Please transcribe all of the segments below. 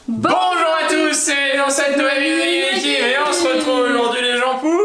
Bonjour à tous et dans cette nouvelle vidéo et on se retrouve aujourd'hui les gens pour Voltage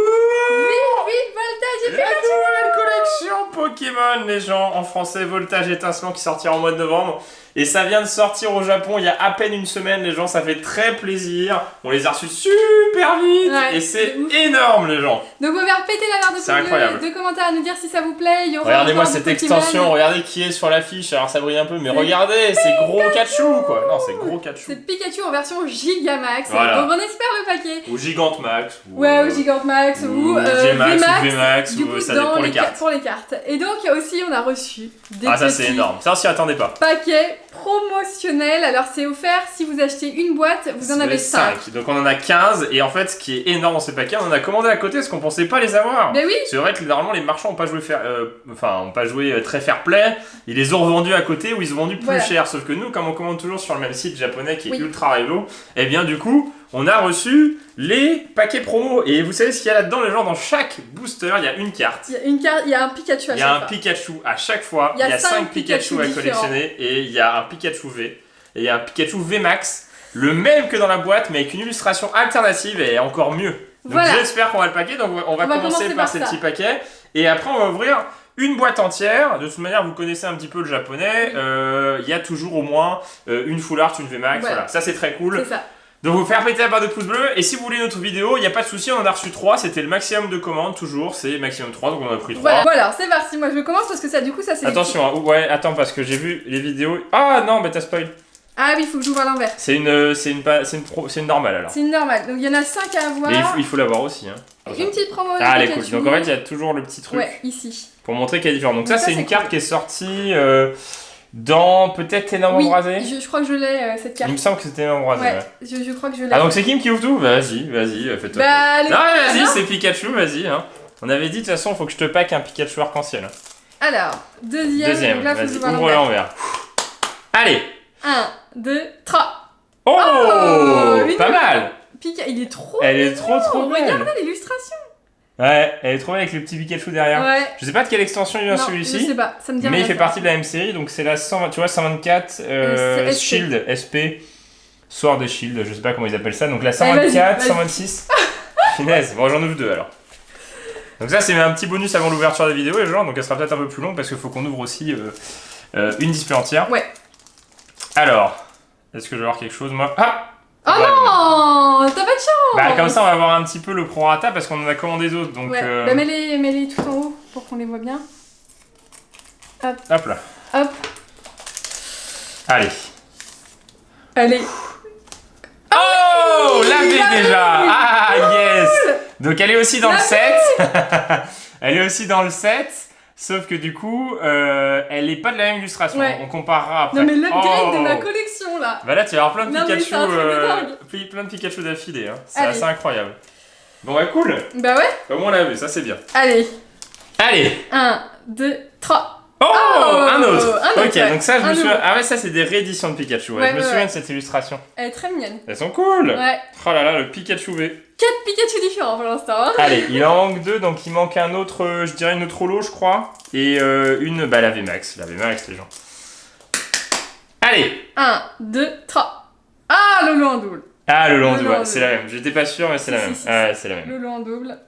et la Pikachu. nouvelle collection Pokémon les gens en français Voltage étincelant qui sortira en mois de novembre et ça vient de sortir au Japon il y a à peine une semaine les gens, ça fait très plaisir, on les a reçus super vite et c'est énorme les gens. Donc on va péter la barre de incroyable. de commentaires à nous dire si ça vous plaît. Il y aura Regardez-moi encore cette du Pokémon. extension, regardez qui est sur l'affiche, alors ça brille un peu mais regardez c'est gros Pikachu quoi. Non c'est gros Pikachu. C'est Pikachu en version Gigamax, Voilà. donc on espère le paquet. Ou Gigantamax. Ouais, ou Gigantamax, ou Gmax, VMAX, ou VMAX, du ou coup ça dépend dans les cartes. pour les cartes. Et donc aussi on a reçu des Ah ça petits c'est énorme, ça on s'y attendait pas. paquets promotionnels. Alors c'est offert si vous achetez une boîte, vous en avez 5. Donc on en a 15 et en fait ce qui est énorme dans ces paquets, on en a commandé à côté parce qu'on pensait pas les avoir. Ben oui. C'est vrai que normalement les marchands ont pas joué très fair play, ils les ont revendus à côté ou ils ont vendu plus cher. Sauf que nous comme on commande toujours sur le même site japonais qui est ultra réglo, et bien du coup on a reçu les paquets promo et vous savez ce qu'il y a là-dedans les gens, dans chaque booster il y a une carte. Il y a une carte, il y a un Pikachu à chaque fois. Il y a un Pikachu à chaque fois, il y a 5 Pikachu à collectionner et il y a un Pikachu V et il y a un Pikachu VMAX, le même que dans la boîte mais avec une illustration alternative et encore mieux. Donc j'espère qu'on va le paquer, donc on va commencer par ces petits paquets et après on va ouvrir une boîte entière. De toute manière vous connaissez un petit peu le japonais, il y a toujours au moins une full art, une VMAX, voilà. Ça c'est très cool. C'est ça. Donc vous faire péter la barre de pouce bleu et si vous voulez notre vidéo, il n'y a pas de souci, on en a reçu 3, c'était le maximum de commandes toujours, c'est maximum 3 donc on en a pris 3. Voilà, c'est parti, moi je commence parce que ça du coup ça c'est... Attention, hein, attends parce que j'ai vu les vidéos... Ah non, mais t'as spoil. Ah oui, il faut que j'ouvre à l'envers. C'est une normale alors. C'est une normale, donc il y en a 5 à avoir. Et il faut l'avoir aussi. Hein. Une petite promo. Ah elle est cool, donc en fait il y a toujours le petit truc. Ouais, ici. Pour montrer qu'elle est différente. Donc ça c'est une carte qui est sortie dans peut-être Ténèbres embrasées. Je crois que je l'ai cette carte. Il me semble que c'était Ténèbres embrasées. Ouais, je crois que je l'ai. Ah donc c'est Kim qui ouvre tout. Vas-y, fais-toi. Bah, non vas-y, c'est Pikachu, vas-y. Hein. On avait dit de toute façon faut que je te pack un Pikachu arc-en-ciel. Alors, deuxième, donc là, vas-y, ouvre l'envers. Allez 1, 2, 3. Oh, pas mal. Il est trop Elle est trop belle. Regardez l'illustration. Ouais, elle est trop belle avec le petit Pikachu derrière. Ouais. Je sais pas de quelle extension il vient celui-ci. Je sais pas, ça me dit rien. Mais il fait partie de la même série, donc c'est la 124 Shield SP. Sword et Shield, je sais pas comment ils appellent ça. Donc la 124, 126. Finesse, bon j'en ouvre 2 alors. Donc ça c'est un petit bonus avant l'ouverture de la vidéo, les gens, donc elle sera peut-être un peu plus longue parce qu'il faut qu'on ouvre aussi une display entière. Ouais. Alors, est-ce que je vais avoir quelque chose moi? Ah! Oh non, t'as pas de chance. Bah comme ça on va voir un petit peu le prorata parce qu'on en a commandé d'autres donc... Ouais, bah mets-les tout en haut pour qu'on les voit bien. Hop. Hop là. Hop. Allez. Oh, lavé déjà. Ah yes. Donc elle est aussi dans le set. Elle est aussi dans le set. Sauf que du coup, elle est pas de la même illustration. Ouais. On comparera après. Non mais l'upgrade de ma collection là. Bah là tu vas avoir plein de Pikachu, plein de Pikachu d'affilée. Hein. C'est assez incroyable. Bon bah cool. Bah ouais. Au moins on l'a vu, ça c'est bien. Allez. 1, 2, 3. Oh, un autre. Ok, ouais. donc ça je me souviens. Ah ouais, ça c'est des rééditions de Pikachu. Ouais. Je me souviens de cette illustration. Elle est très mignonne. Elles sont cool. Ouais. Oh là là, le Pikachu V. 4 Pikachu différents pour l'instant. Hein. Allez, il en manque 2, donc il manque un autre, je dirais une autre holo, je crois. Et la VMAX. La VMAX, les gens. Allez. 1, 2, 3. Ah, le lot en double. Ah, le lot en double, c'est la même. J'étais pas sûr, mais c'est la même. Ouais, c'est la même. Le lot en double.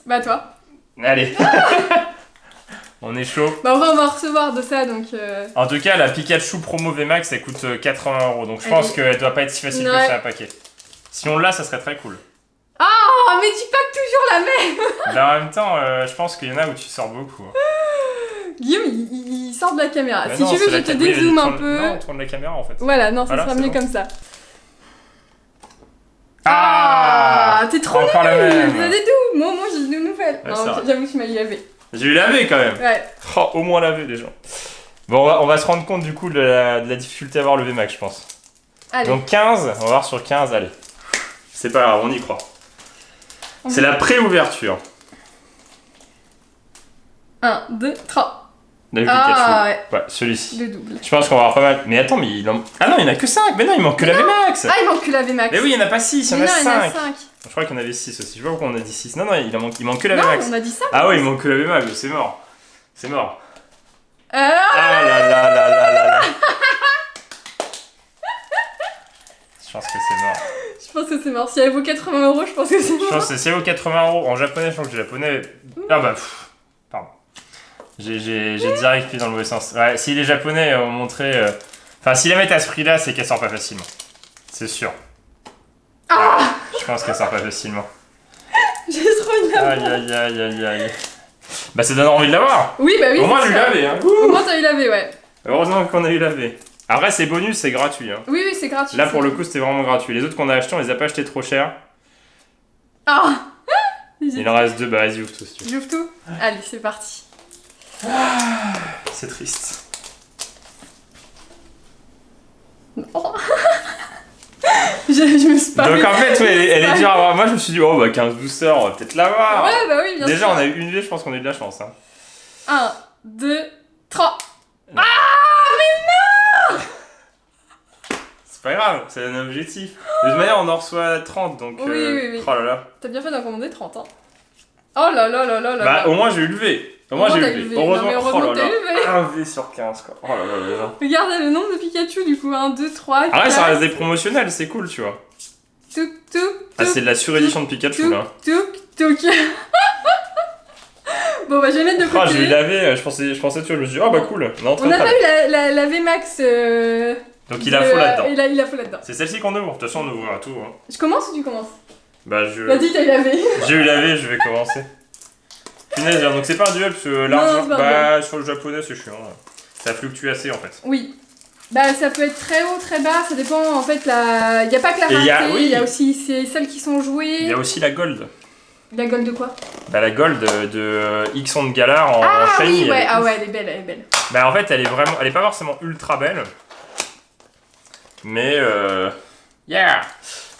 Bah, toi. Allez. On est chaud. Bah, on va recevoir de ça, donc... En tout cas, la Pikachu promo VMAX, elle coûte 80€. Donc je pense qu'elle doit pas être si facile que ça à paquer. Si on l'a, ça serait très cool. Oh, mais tu packs toujours la même. Bah, en même temps, je pense qu'il y en a où tu sors beaucoup. Guillaume, il sort de la caméra. Bah si non, tu veux, je te dézoome un peu. Non, on tourne la caméra en fait. Voilà, non, ça sera mieux comme ça. Ah, t'es trop nul. T'as des doux. Moi j'ai une nouvelle. Ouais, j'avoue que tu m'as lavé. J'ai eu lavé quand même. Ouais. Oh, au moins lavé les gens. Bon, on va se rendre compte du coup de la difficulté à avoir le VMAX, je pense. Allez. Donc 15, on va voir sur 15, allez. C'est pas grave, on y croit. C'est la pré-ouverture. 1, 2, 3. Le Pikachu. Ouais, celui-ci. Le double. Je pense qu'on va avoir pas mal. Mais attends, mais il en... Ah non, il y en a que 5. Mais non, il manque que la VMAX. Ah, il manque que la VMAX. Mais oui, il n'y en a pas 6, il y en a 5. Il y en a 5. Je crois qu'il y en avait 6 aussi. Je sais pas pourquoi on a dit 6. Non, non, il manque que la VMAX. Non, on a dit 5. Ah ouais, il manque que la VMAX, c'est mort. C'est mort. Ah là là là là là là. Je pense que c'est mort. Je pense que c'est mort. Si elle vaut 80 €, je pense que c'est mort. Je pense que si elle vaut 80 € en japonais, je pense que le japonais... Ah bah, pardon. J'ai direct pris dans le mauvais sens. Ouais, si les japonais ont montré... Enfin, si la mettent à ce prix-là, c'est qu'elle sort pas facilement. C'est sûr. Ah, je pense qu'elle sort pas facilement. J'ai trop envie de l'avoir. Aïe. Bah, ça donne envie de l'avoir. Oui, bah oui. Au moins, j'ai eu lavé. Hein. Au moins, t'as eu lavé, ouais. Heureusement qu'on a eu lavé. Après, c'est bonus, c'est gratuit. Hein. Oui, c'est gratuit. Là, pour le coup, c'était vraiment gratuit. Les autres qu'on a achetés, on les a pas achetés trop cher. Ah. Il en reste 2, bah vas-y, ouvre tout si tu veux. J'ouvre tout. Allez, c'est parti. C'est triste. Oh. je me suis pas. Donc en fait, elle est dure à avoir. Moi, je me suis dit, oh bah 15 boosters, on va peut-être l'avoir. Ouais, bah oui, bien sûr. Déjà, on a eu une V, je pense qu'on a eu de la chance. Hein. 1, 2, 3. Non. Ah, mais non. C'est pas grave, c'est un objectif. De toute manière, on en reçoit 30, donc... Oui. Oh là là. T'as bien fait d'en commander 30, hein. Oh là là. Bah, au moins, j'ai eu le V. Heureusement, heureusement t'as eu le V. Un V sur 15, quoi. Oh là là. Regardez le nombre de Pikachu, du coup. 1, 2, 3, 4... Ah ouais, ça reste des promotionnels, c'est cool, tu vois. Touk. Ah, c'est de la surédition de Pikachu, là. Touk. Bon, bah, je vais mettre de côté. Ah, je l'ai lavé, je pensais, tu vois, je me suis dit, oh bah cool. Non, on n'a pas eu la VMAX. Donc il a faux là-dedans. Il a faux là-dedans. C'est celle-ci qu'on ouvre, de toute façon, on ouvrira tout. Hein. Je commence ou tu commences? Bah, Vas-y, t'as eu la V. J'ai eu la V, je vais commencer. Punaise, donc c'est pas un duel, parce que l'argent, bah, sur le japonais, c'est chiant. Ça fluctue assez, en fait. Oui. Bah, ça peut être très haut, très bas, ça dépend, en fait, il y a pas que la rareté, il y a aussi celles qui sont jouées. Il y a aussi la gold. La gold de quoi? Bah, la gold de Ixon de Galar en shiny. Oui, ouais, elle est belle, Bah, en fait, elle est pas forcément ultra belle. Mais,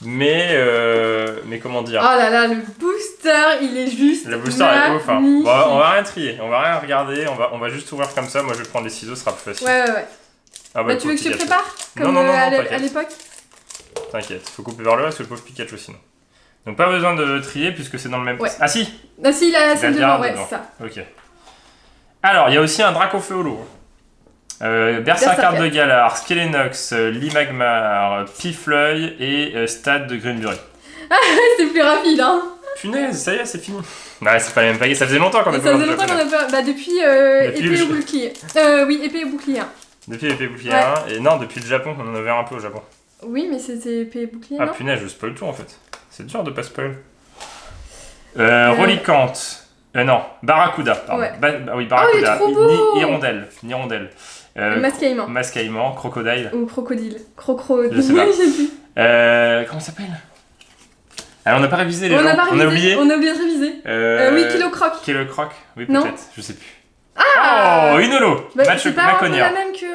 mais comment dire? Oh là là, le booster, il est juste. Le booster est ouf, hein. Bon, on va rien trier, on va rien regarder, on va juste ouvrir comme ça. Moi, je vais prendre les ciseaux, ce sera plus facile. Ouais. Ah bah, tu veux que je te prépare? Comme non, à l'époque? T'inquiète, faut couper vers le bas parce que le pauvre Pikachu sinon. Donc pas besoin de trier puisque c'est dans le même... Ouais. Ah si, celle devant, ouais, c'est ça. Ok. Alors, il y a aussi un Dracofeu holo. Berserker de Galar, Skelenox, Limagmar, Pifleuil et Stade de Greenbury. Ah, c'est plus rapide, hein. Punaise, ça y est, c'est fini. Ouais, c'est pas les mêmes paquets, ça faisait longtemps qu'on a pas. Ça faisait longtemps qu'on a pas... Bah depuis épée et bouclier. Oui, épée et bouclier 1. Depuis épée et bouclier 1, et non, depuis le Japon, on en avait un peu au Japon. Oui, mais c'était épée et bouclier, Ah non? punaise, je spoil tout en fait. C'est dur de pas spoil. Rolicante. Non, Barracuda. Pardon. Ouais. Oui, Barracuda. Oh, il est trop beau. Nirondelle. Mascaïment. Crocodile. Ou crocodile. Je sais pas. Je sais plus. Comment ça s'appelle? Alors on n'a pas révisé les gens. On a oublié. On a oublié de réviser. Oui, Kilocroc. Kilocroc, oui Non. peut-être, je sais plus. Ah, oh, une holo. C'est pas un peu la même que...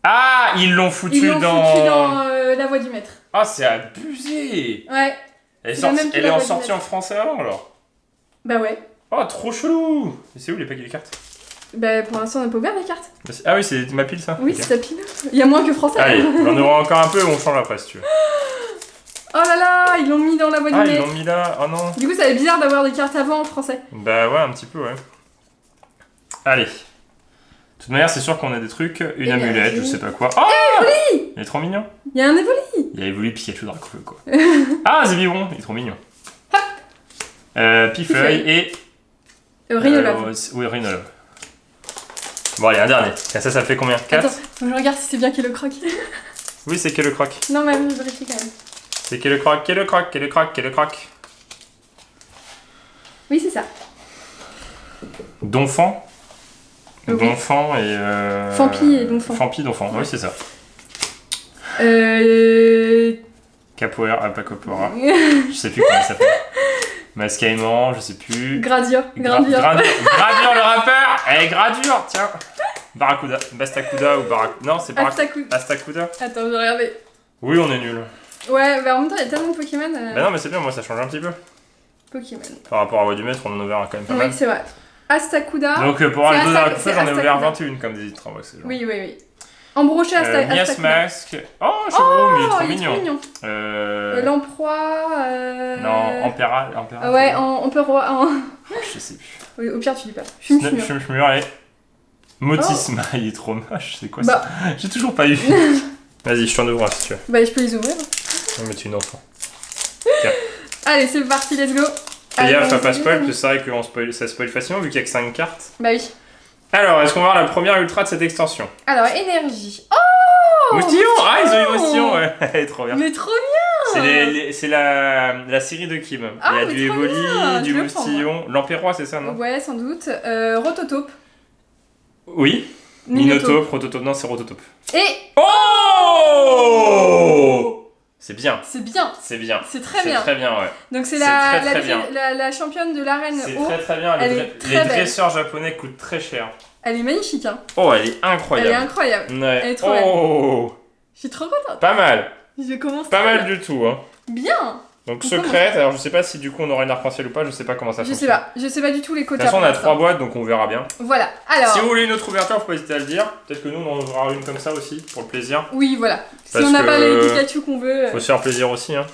Ah, ils l'ont foutu dans La Voix du Maître. Ah, c'est abusé. Ouais. Elle est en sortie en français alors? Bah ouais. Oh, trop chelou. Et c'est où les paquets de cartes? Bah pour l'instant on n'a pas ouvert les cartes. Ah oui, c'est ma pile ça? Oui, okay. C'est ta pile. Il y a moins que français. Allez, on en aura encore un peu ou on change après si tu veux. Oh là là, ils l'ont mis dans La Voix du Maître. Ah, ils l'ont mis là, oh non. Du coup ça va être bizarre d'avoir des cartes avant en français. Bah ouais, un petit peu, ouais. Allez. De toute manière, c'est sûr qu'on a des trucs. Une amulette, je sais pas quoi. Oh, Evoli. Il est trop mignon. Il y a un Evoli. Il y a Evoli Pikachu Dracofeu quoi. Ah, Zébibron, il est trop mignon. Pifleuil et... Rhinolove. Oui, Rhinolove. Bon, allez, un dernier. Et ça fait combien? 4? Attends, faut que je regarde si c'est bien Kilocroc. Oui, c'est Kilocroc. Non, mais je vérifie quand même. C'est Kilocroc. Oui, c'est ça. Donphan. Oui. Donphan et... Fampi et Donphan. Donphan, oui, c'est ça. Capoeira, pas Capoeira. Je sais plus comment il s'appelle. Mascaïment, je sais plus. Gradure Gradure le rappeur. Eh, Gradure, tiens. Barracuda, Bastacuda ou Barracuda. Non, c'est Bastacuda. Attends, je vais regarder. Oui, on est nuls. Ouais, bah en même temps, il y a tellement de Pokémon. Bah non, mais c'est bien, moi ça change un petit peu. Pokémon. Par rapport à Voix du Maître, on en a ouvert quand même pas mal. Oui, c'est vrai. Astacuda. Donc pour avoir les deux Dracofeu, j'en ai ouvert 21 comme des titres en vrai. Oui. Embroché Astacuda. Mias Mask. Oh, Chevreau, mais il est trop mignon. L'Emperoi. Non, Empera. Ouais, Emperoi. Je sais plus. Oui, au pire, tu dis pas. Chumchmur et Motisma. Il est trop moche, c'est quoi ça? J'ai toujours pas eu. Vas-y, je t'en ouvre si tu veux. Bah, je peux les ouvrir. Non, mais tu es une enfant. Allez, c'est parti, let's go. Fais gaffe à pas spoil, parce que c'est vrai que ça spoil facilement vu qu'il y a que 5 cartes. Bah oui. Alors, est-ce qu'on va voir la première ultra de cette extension? Alors, énergie. Oh! Moustillon! Ah, ils ont eu Moustillon, ouais. Elle est trop bien. Mais trop bien! C'est la série de Kim. Ah, il y a du Evoli, du bien, Moustillon. L'Empérois, c'est ça, non? Ouais, sans doute. Rototope. Oui. Minotaure, Rototope. Non, c'est Rototope. Et... Oh! C'est bien. C'est bien. C'est bien. C'est très bien. C'est très bien, ouais. Donc c'est la championne de l'arène C'est haut. très très bien. Les dresseurs japonais coûtent très cher. Elle est magnifique, hein. Oh, elle est incroyable. Elle est incroyable. Ouais. Elle est trop belle. Je suis trop contente. Pas mal. Je commence. Pas mal du tout, hein. Bien. Donc secrète, alors je sais pas si du coup on aura une arc-en-ciel ou pas, je sais pas comment ça fonctionne. Je sais pas du tout les quotas. De toute façon on a 3 boîtes donc on verra bien. Voilà, alors... Si vous voulez une autre ouverture, faut pas hésiter à le dire. Peut-être que nous on en aura une comme ça aussi, pour le plaisir. Oui, voilà. Si on n'a pas les Pikachu qu'on veut... Faut se faire plaisir aussi, hein.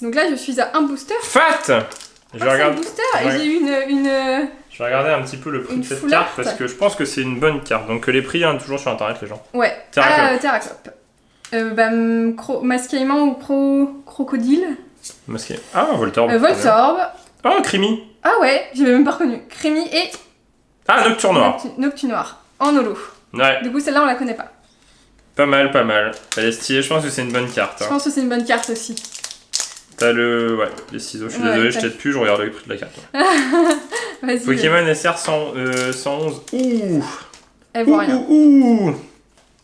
Donc là je suis à un booster. Fat. Je vais regarder... un booster et j'ai eu une... Je vais regarder un petit peu le prix de cette carte parce que je pense que c'est une bonne carte. Donc les prix, hein, toujours sur internet les gens. Ouais, Terraclope. Mascaïman ou Crocodile. Ah, Voltorb. Voltorb. Ah, Crimi. Ah ouais, j'avais même pas reconnu. Crimi et... Ah, Nocturne Noir. Nocturne Noir. En holo. Ouais. Du coup, celle-là, on la connaît pas. Pas mal, pas mal. Elle est stylée, je pense que c'est une bonne carte. Je pense que c'est une bonne carte aussi. T'as les ciseaux, je suis désolé, je t'aide plus, je regarde le prix de la carte. Vas-y. Pokémon SR 111. Ouh. Elle voit rien.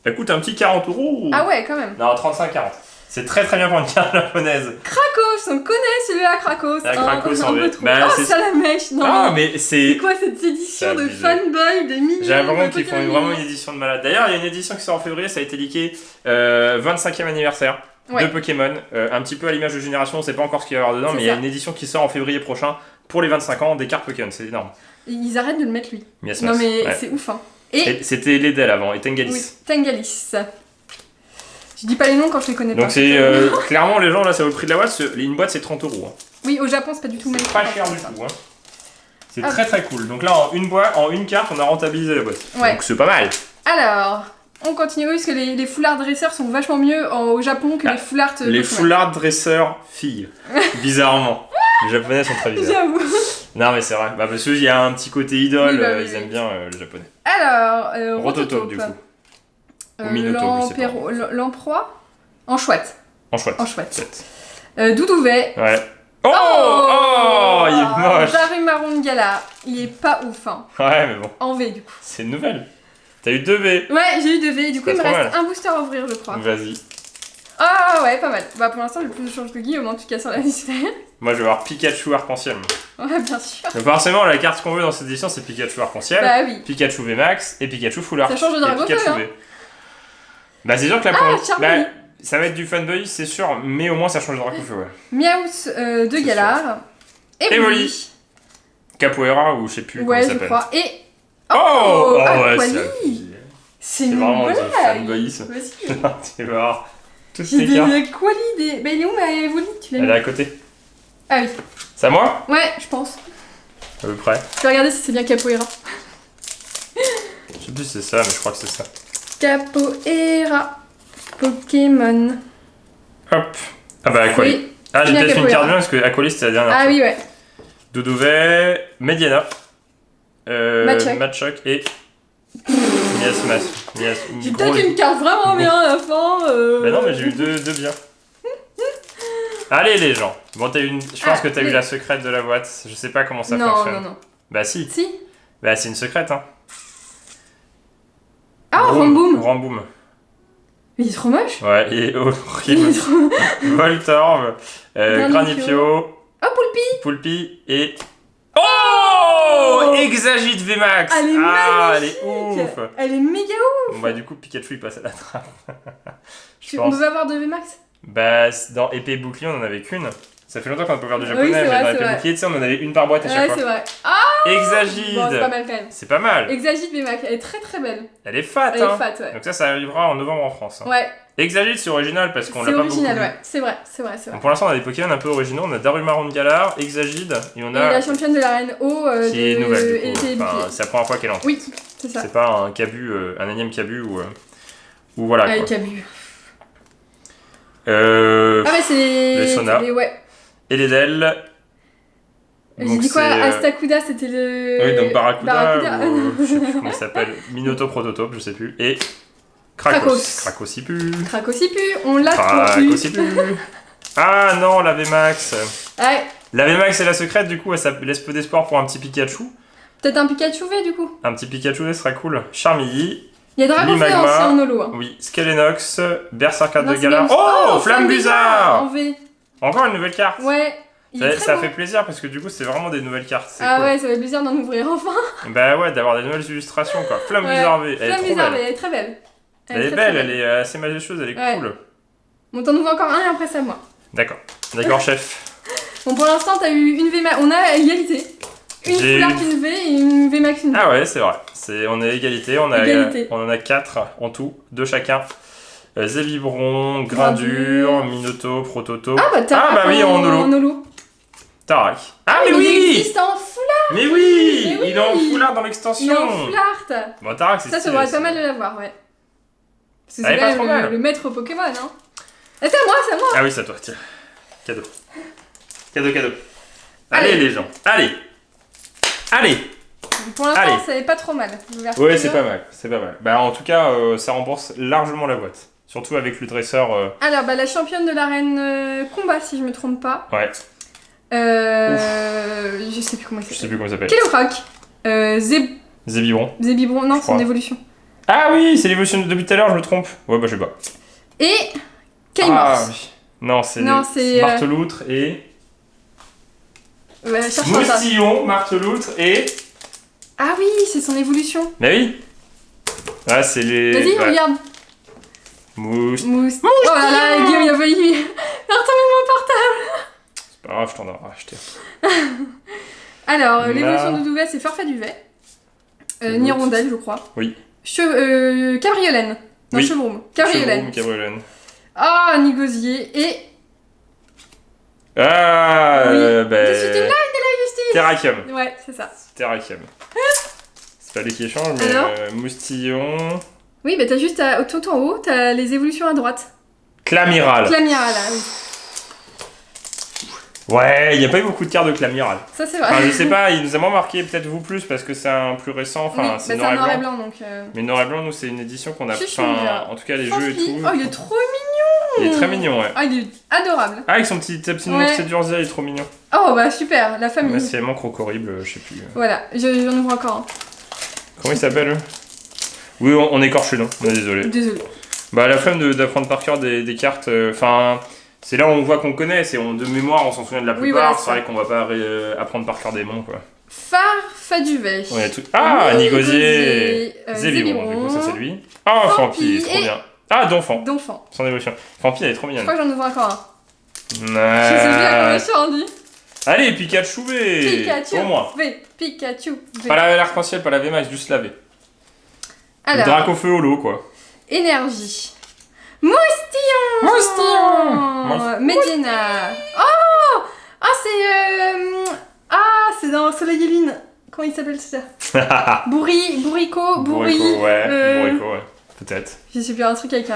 Elle coûte un petit 40 €. Ah ouais, quand même. Non, 35-40. C'est très très bien pour une carte japonaise. Krakos, on connaît celui-là, Krakos. La Krakos en V. Oh, Salamèche, non. Ah, mais c'est quoi cette édition de fanboy, de mini? J'ai l'impression qu'ils font vraiment une édition de malade. D'ailleurs, il y a une édition qui sort en février, ça a été leaké. 25e anniversaire de Pokémon. Un petit peu à l'image de Génération, on sait pas encore ce qu'il va y avoir dedans, mais il y a une édition qui sort en février prochain pour les 25 ans des cartes Pokémon, c'est énorme. Ils arrêtent de le mettre lui. Miasmas. Non mais c'est ouf, hein. Et c'était Ledel avant, et Tengalis. Oui, Tengalis. Je dis pas les noms quand je les connais pas. Donc c'est clairement les gens là, ça vaut le prix de la boîte. Une boîte c'est 30 €. Hein. Oui, au Japon c'est pas du tout. C'est pas cher du tout. Hein. C'est très très cool. Donc là en une carte on a rentabilisé la boîte. Ouais. Donc c'est pas mal. Alors on continue parce que les foulards dresseurs sont vachement mieux au Japon que les foulards. Les foulards dresseurs filles. Bizarrement. Les japonais sont très bizarres. J'avoue. Non mais c'est vrai. Bah parce qu'il y a un petit côté idole. Ils aiment bien les japonais. Alors Rototope du coup. L'emperoi en chouette. En chouette. Doudouvet. Ouais. Oh, il est moche. Darumaron Gala, il est pas ouf. Hein. Ouais, mais bon. En V du coup. C'est une nouvelle. T'as eu 2 V. Ouais, j'ai eu 2 V. Du coup, il me reste un booster à ouvrir, je crois. Vas-y. Ah ouais, pas mal. Bah pour l'instant, j'ai plus de change de Guillaume en tout cas sur la liste. Moi, je vais avoir Pikachu arc-en-ciel. Ouais, bien sûr. Donc forcément, la carte qu'on veut dans cette édition, c'est Pikachu arc-en-ciel, Pikachu VMAX et Pikachu Full Art. Ça change de Dragofeu, hein. Bah c'est sûr que ça va être du fanboy, c'est sûr, mais au moins ça change de Dragofeu, ouais. Miaus de Galar. Evoli. Capoeira ou je sais plus comment ça s'appelle. Ouais, je crois. Et... Oh, Aquali. C'est une vraiment blague. du fanboyisme. Tu vas voir. Toutes j'ai ces cartes. Des Aquali, des... Bah il est où ma Evoli? Tu l'as mis? Elle est à côté. Ah oui. C'est à moi? Ouais, je pense. À peu près. Je vais regarder si c'est bien Capoeira. Je sais plus si c'est ça, mais je crois que c'est ça. Capoeira. Pokémon. Hop. Ah bah Aquali. Oui. Ah, j'ai peut-être fait une carte bien parce que Aquali c'était la dernière. Ah oui, ouais. Doudouvet, Mediana, Machoke et Miasmas. J'ai peut-être une carte vraiment bien à la fin. Mais non, mais j'ai eu deux biens. Allez les gens. Bon, je pense que t'as eu la secrète de la boîte. Je sais pas comment ça fonctionne. Non. Bah si. Si. Bah c'est une secrète, hein. Ah, Ramboom. Ramboom. Il est trop moche. Ouais, il est horrible. Voltorb, Granipio, Poulpi et... Oh, Exagite VMAX. Elle est magnifique. Elle est ouf. Elle est méga ouf. Bon bah du coup Pikachu il passe à la trappe. On peut avoir de VMAX? Bah dans épée bouclier on en avait qu'une. Ça fait longtemps qu'on n'a pas perdu du japonais, oui, mais dans épée bouclier tu sais on en avait une par boîte à chaque fois. Ouais c'est vrai. Ah Exagite. Bon c'est pas mal quand même. C'est pas mal. Exagite VMAX, elle est très très belle. Elle est fat. Elle est fat, ouais. Donc ça arrivera en novembre en France. Hein. Ouais. Exagite c'est original parce qu'on l'a pas beaucoup. C'est original, ouais. C'est vrai. Donc pour l'instant on a des Pokémon un peu originaux. On a Darumaron Galar, Exagite et on a... Et la championne de l'arène haut qui est nouvelle du coup. Enfin, c'est la première fois qu'elle entre. Oui, c'est ça. C'est pas un énième Cabu ou voilà. Avec Cabu. Ah ouais, c'est les Sona. Ouais. Et les Dell. J'ai dit quoi? Astacuda, c'était le... Oui, donc Barracuda. Ou, je sais plus comment il s'appelle. Minotaur Prototope, je sais plus. Et Krakos. Krakosipu. Krakosipu, on l'a trop Krakosipu. Ah non, la VMAX. Ouais. La VMAX est la secrète, du coup, ça laisse peu d'espoir pour un petit Pikachu. Peut-être un Pikachu V, du coup. Un petit Pikachu V serait cool. Charmilly. Il y a Dragofeu aussi en holo. Hein. Oui, Skelenox, Berserker de Galar. Oh, Flambuza en V. Encore une nouvelle carte. Ouais. Ça fait plaisir parce que du coup, c'est vraiment des nouvelles cartes. Ah cool. Ouais, ça fait plaisir d'en ouvrir enfin. Bah ouais, d'avoir des nouvelles illustrations quoi. Flambuza V, elle est trop belle. Elle est très belle. Elle est belle, elle est assez majestueuse, elle est cool. Bon, t'en ouvres encore un et après ça, moi. D'accord, d'accord, chef. Bon, pour l'instant, t'as eu une VMAX. On a égalité. Une Flark, une V et une VMAX, une V. Ah ouais, c'est vrai. On est égalité. On en a 4 en tout, 2 chacun. Zébibron, Grindur, Minotaur, Prototo. Ah bah oui, en holo. Tarak. Ah mais oui! Il existe en foulard! Mais oui! Il est en foulard dans l'extension! Il est en foulard! Bon, Tarak, c'est ça devrait être pas mal de l'avoir, ouais. Parce que c'est quand même le maître Pokémon, hein. Et c'est à moi, Ah oui, c'est à toi, tiens. Cadeau. Cadeau. Allez les gens, allez! Pour l'instant, c'est pas trop mal. Ouais, c'est pas mal. Bah en tout cas, ça rembourse largement la boîte. Surtout avec le dresseur. Alors, la championne de l'arène combat, si je me trompe pas. Ouais. Je sais plus comment il s'appelle. Je sais plus comment il s'appelle. Kellocroc. Zébibron. Zébibron, non, c'est une évolution. Ah oui, c'est l'évolution depuis tout à l'heure, je me trompe. Ouais, bah je sais pas. Et Keymorse. Ah oui. Non, c'est Marteloutre et... Moustillon, Marteloutre et... Ah oui, c'est son évolution. Mais oui. Ah, c'est les... Vas-y, regarde. Moustillon. Oh là là, Guillaume, il a failli retomber mon portable. C'est pas grave, je t'en ai racheté. Alors, l'évolution de Douvet, c'est Forfait Duvet. Nirondelle, je crois. Oui. Cabriolène. Non, oui. Chevroum. Cabriolène. Ah, Nigosier et... Ah, oui. Je suis une line de la justice. Terrakium. Ouais, c'est ça. Terrakium. C'est pas lui qui échange, mais Moustillon... Oui, bah t'as juste tout en haut, t'as les évolutions à droite. Clamiral. Clamiral, ah oui. Ouais, il n'y a pas eu beaucoup de cartes de Clamiral. Ça c'est vrai. Enfin, je sais pas, il nous a moins marqué, peut-être vous plus, parce que c'est un plus récent, enfin c'est noir et blanc. Donc, Mais noir et blanc, nous c'est une édition qu'on a... en tout cas les jeux et tout. Oh, il est trop mignon. Il est très mignon, ouais. Ah, il est adorable. Ah, avec son petit ours d'Urzia, il est trop mignon. Oh bah super, la famille. Mais c'est manque horrible, je sais plus. Voilà, j'en ouvre encore un. Comment il s'appelle eux? Oui, on écorche le nom, on est désolé. Désolé. Bah la flemme d'apprendre par cœur des cartes, enfin... c'est là où on voit qu'on connaît, de mémoire, on s'en souvient de la plupart, voilà, c'est vrai qu'on va pas apprendre par cœur des noms, quoi. Farfaduvet. Ah, Nigosier. Zébibron, du coup, ça c'est lui. Ah, Fampi, trop bien. Ah, Donphan. Son évolution. Fampi, elle est trop mignonne. Je crois que j'en ouvre encore un. Je sais bien comment je suis rendu. Allez, Pikachu V. Pikachu au moins. V. Pikachu V. Pas l'arc-en-ciel, pas la VMAX, juste la V. Alors. Le Dracofeu holo, quoi. Énergie. Moustillon. Medina. Oh. Ah, c'est dans Soleil et Lune. Comment il s'appelle ça? Bourrico. Bourrico, ouais. Peut-être. Je sais plus, un truc avec un...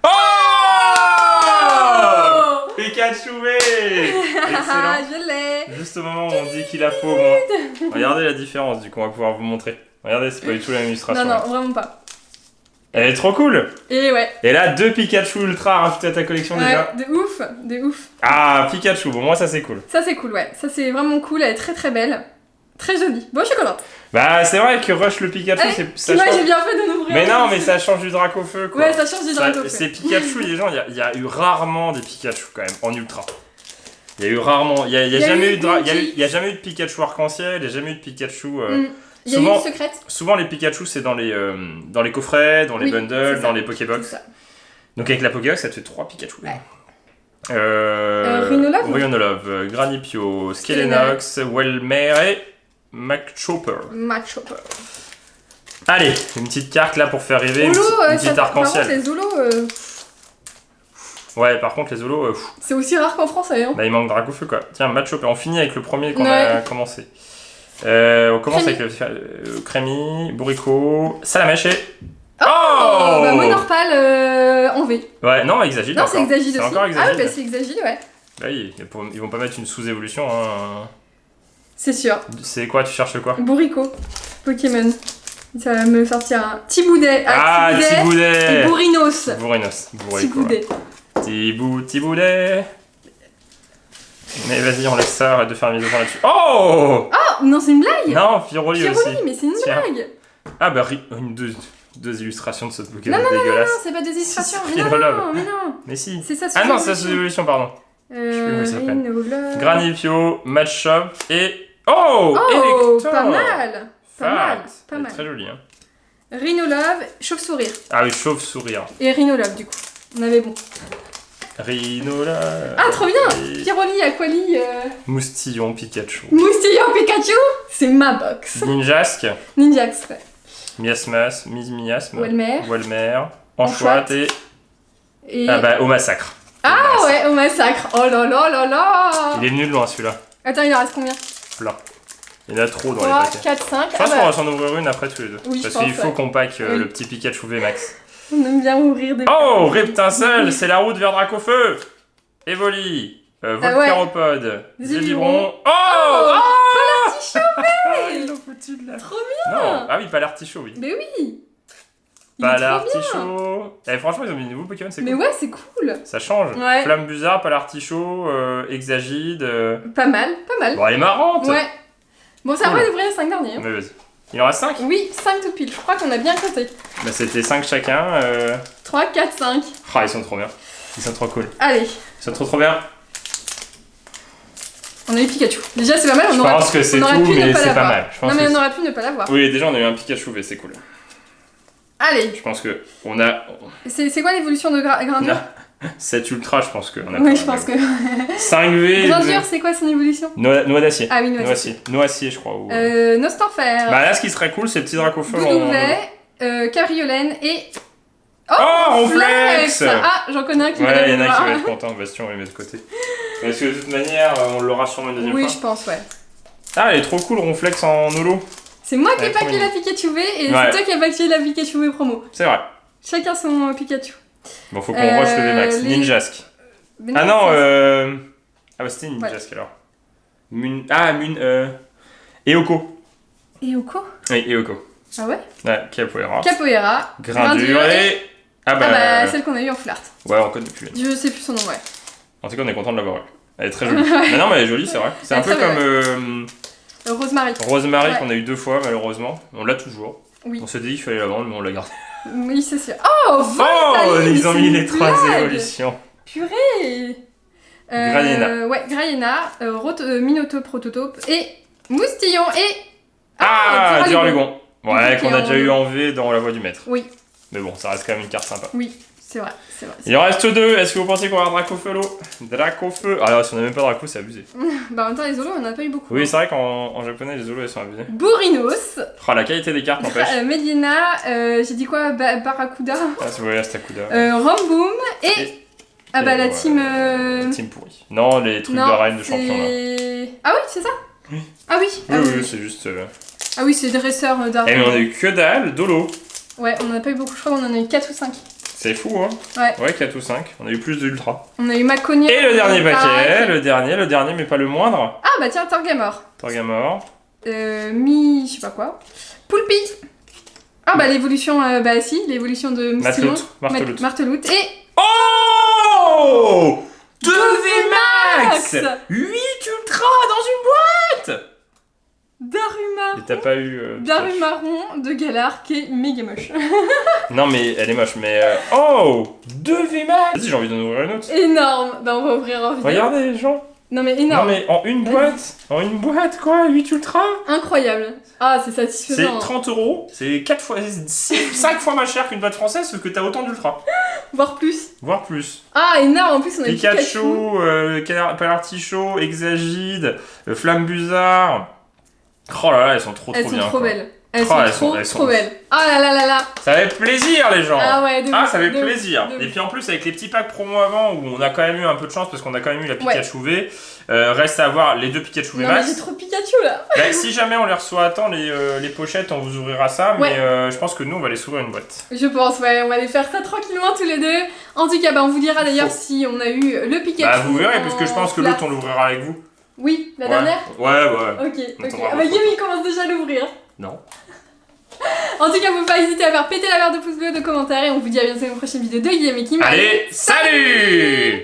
Oh, Pikachu V. Excellent. Je l'ai. Juste au moment où on dit qu'il a faux, au moins. Regardez la différence, du coup, on va pouvoir vous montrer. Regardez, c'est pas du tout la même illustration. Non, vraiment pas. Elle est trop cool. Et ouais. Et là, 2 Pikachu Ultra rajoutés à ta collection déjà. De ouf. Ah, Pikachu, bon, moi ça c'est cool. Ça c'est cool, ouais. Ça c'est vraiment cool, elle est très très belle. Très jolie. Bon, je suis contente. Bah, c'est vrai que Rush le Pikachu, c'est... Moi, j'ai bien fait de l'ouvrir. Mais non, mais ça change du Dracofeu, quoi. Ouais, ça change du Dracofeu. C'est Pikachu, les gens, il y a eu rarement des Pikachu, quand même, en Ultra. Il y a eu rarement... Il y a jamais eu de Pikachu arc-en-ciel, il y a jamais eu de Pikachu... Il y a une secrète. Souvent, les Pikachu, c'est dans les coffrets, dans les bundles, dans les Pokébox. Donc, avec la Pokébox, ça te fait 3 Pikachu. Ouais. Rionolove, Granipio, Skelenox, Welmer et Machopper. Allez, une petite carte là pour faire rêver, une petite arc-en-ciel. Par contre, les Zolos... Ouais, par contre, les Zolos... c'est aussi rare qu'en France, hein. Bah, il manque Dracofeu, quoi. Tiens, Machopper, on finit avec le premier qu'on a commencé. On commence avec le Crémy, Bourrico, Salamèche et... Oh, bah Monorpal en V. Ouais, non, Exagide. Non, c'est Exagide aussi. Encore Exagide. Ah ouais, bah c'est Exagide, ouais. Bah oui, ils vont pas mettre une sous-évolution. Hein. C'est sûr. C'est quoi, tu cherches quoi? Bourrico. Pokémon. Ça va me sortir un Tiboudet. Ah, Tiboudet. Et Bourrinos. Bourrinos. Tiboudet. Tiboudet. Mais vas-y, on laisse ça, arrête de faire mise au point là-dessus. Oh! Oh, non, c'est une blague. Non, Firoli aussi. Firoli, mais c'est une blague. Ah bah, deux illustrations de ce Pokémon non, dégueulasse. Non, c'est pas des illustrations. Si, mais non. Mais si. C'est ça, ah non, c'est sous-évolution, pardon. Je sais plus comment ça s'appelle. Granipio, Matchup et... Oh, Elector. Pas mal. Pas mal. Très joli, hein. Rhinolove, Chauve-Sourire. Ah oui, Chauve-Sourire. Et Rhinolove, du coup. On avait bon. Rhinolove. Ah, trop bien. Pyroli, Aquali. Moustillon, Pikachu. Moustillon, Pikachu. C'est ma box. Ninjask. Ninjask, ouais. Miasmas, Miasme. Walmer. Anchoite et... Ah bah, au massacre. Ah ouais, au massacre. Oh là là là là. Il est venu de loin, celui-là. Attends, il en reste combien? Plein. Il y en a trop dans 3, les paquets. 4, 5. Je pense qu'on va s'en ouvrir une après tous les deux. Oui, parce qu'il faut qu'on pack le petit Pikachu VMAX. On aime bien ouvrir des... Oh, Reptincelle, c'est la route vers Dracofeu. Evoli, Volcaropode, Zélibron. Oh, Palartichaut. Ils l'ont foutu de là. Trop bien. Non, ah oui, Palartichaut, oui. Mais oui. Palartichaut. Eh, franchement, ils ont mis de nouveaux Pokémon, c'est cool. Mais ouais, c'est cool. Ça change. Ouais. Flammebuzard, Palartichaut, Exagide. Pas mal. Bon, elle est marrante. Ouais. Bon, ça va d'ouvrir les 5 derniers. Hein. Mais vas-y. Il en reste 5? Oui, 5 tout pile. Je crois qu'on a bien compté. Bah, c'était 5 chacun. 3, 4, 5. Ah, ils sont trop bien. Ils sont trop cool. Allez. Ils sont trop bien. On a eu Pikachu. Déjà, c'est pas mal. Je pense que c'est tout, mais c'est pas mal. Non, mais on aurait pu ne pas l'avoir. Oui, déjà, on a eu un Pikachu V, c'est cool. Allez. Je pense que on a... C'est quoi l'évolution de Grindure? 7 Ultra, je pense qu'on a... Oui, je pense que... 5V... Grindure, c'est quoi son évolution? Noix d'acier. Ah oui, noix d'acier. Noacier, je crois. Ou... Nostanfer. Bah là, ce qui serait cool, c'est le petit Dracofeu. Boudouvet, Cabriolène et... Oh, Ronflex. Ah, j'en connais un qui ouais, il y en a qui va être content. Bastion, on va les mettre de côté. Parce que de toute manière, on l'aura sûrement une deuxième fois. Oui, je pense, ouais. Ah, elle est trop cool, Ronflex en holo. C'est moi qui ai packé la Pikachu V et c'est toi qui as packé la Pikachu V promo. C'est vrai. Chacun son Pikachu. Bon, faut qu'on rush le VMAX. Ninjask. Ah non, ah bah c'était Ninjask alors. Eoko. Eoko? Oui, Eoko. Ah ouais? Ouais, Capoeira. Grindure et... Ah bah celle qu'on a eue en flart. Ouais, on connaît plus. Je sais plus son nom, ouais. En tout cas, on est content de l'avoir eu. Elle est très jolie. Mais non, mais elle est jolie, c'est vrai. C'est un peu comme... Rosemary. Rosemary qu'on a eu 2 fois, malheureusement. On l'a toujours. Oui. On s'est dit qu'il fallait la vendre, mais on l'a gardée. Oui, c'est sûr. Oh, Voltaïne, ils ont mis les 3 évolutions. Purée. Graiena. Ouais, Graiena, Minotaur Prototope et Moustillon et... Ah, Durlugon. Ouais, qu'on a déjà eu en V dans La Voie du Maître. Oui. Mais bon, ça reste quand même une carte sympa. Oui, c'est vrai. Il en reste 2. Est-ce que vous pensez qu'on va avoir Dracofeu l'eau? Dracofeu. Ah, si on a même pas Draco, c'est abusé. Bah en même temps, les Zolos, on en a pas eu beaucoup. Oui, c'est vrai qu'en japonais, les Zolos, elles sont abusés. Bourrinos. Ah, la qualité des cartes n'empêche. Medina, j'ai dit quoi? Barracuda. Ah, c'est vrai, Astakuda. Ramboom et... Ah bah la team... Team pourri. Non, les trucs de reine de champion là. Ah oui, c'est ça? Oui. Ah oui. Oui, c'est juste... Ah oui, c'est dresseur d'argent. Eh mais on a eu que dalle, Dolo. Ouais, on en a pas eu beaucoup, je crois qu'on en a eu 4 ou 5. C'est fou, hein? Ouais, 4 ou 5. On a eu plus d'ultra. On a eu Maconia. Et le dernier paquet, le dernier, mais pas le moindre. Ah bah tiens, Torgamor. Je sais pas quoi. Poulpi. Ah bah l'évolution, l'évolution de Moustillon. Marteloute. Et... Oh 2 VMAX 8 ultra dans une boîte. Daruma. Et t'as pas eu... Darumaron de Galar qui est méga moche. Non mais elle est moche, mais... Oh 2 VMAX. Vas-y, j'ai envie d'en ouvrir une autre. Énorme. Bah on va ouvrir en vidéo. Regardez les gens. Non mais énorme. Non mais en une boîte quoi, 8 ultra. Incroyable. Ah c'est satisfaisant. C'est 30 €, c'est 5 fois moins cher qu'une boîte française parce que t'as autant d'ultra. Voire plus. Ah énorme, en plus on a Pikachu, Palartichaut, Exagide, Flammebuzard. Oh là là, elles sont trop bien. Elles sont trop belles. Elles sont trop belles. Oh là là là là. Ça fait plaisir les gens. Ah ouais, ça fait plaisir. Et puis en plus avec les petits packs promo avant où on a quand même eu un peu de chance parce qu'on a quand même eu la Pikachu V. Reste à voir les 2 Pikachu V Max. J'ai trop de Pikachu là. Si jamais on les reçoit à temps les pochettes, on vous ouvrira ça. Mais je pense que nous on va les s'ouvrir une boîte. Je pense, on va les faire ça tranquillement tous les deux. En tout cas, on vous dira d'ailleurs si on a eu le Pikachu. Vous verrez parce que je pense que l'autre on l'ouvrira avec vous. Oui, la dernière. Ouais. Ok. Yumi commence déjà à l'ouvrir. Non. En tout cas, vous ne pouvez pas hésiter à faire péter la barre de pouce bleu, de commentaires et on vous dit à bientôt dans une prochaine vidéo de Guillaume et Kim. Allez, salut.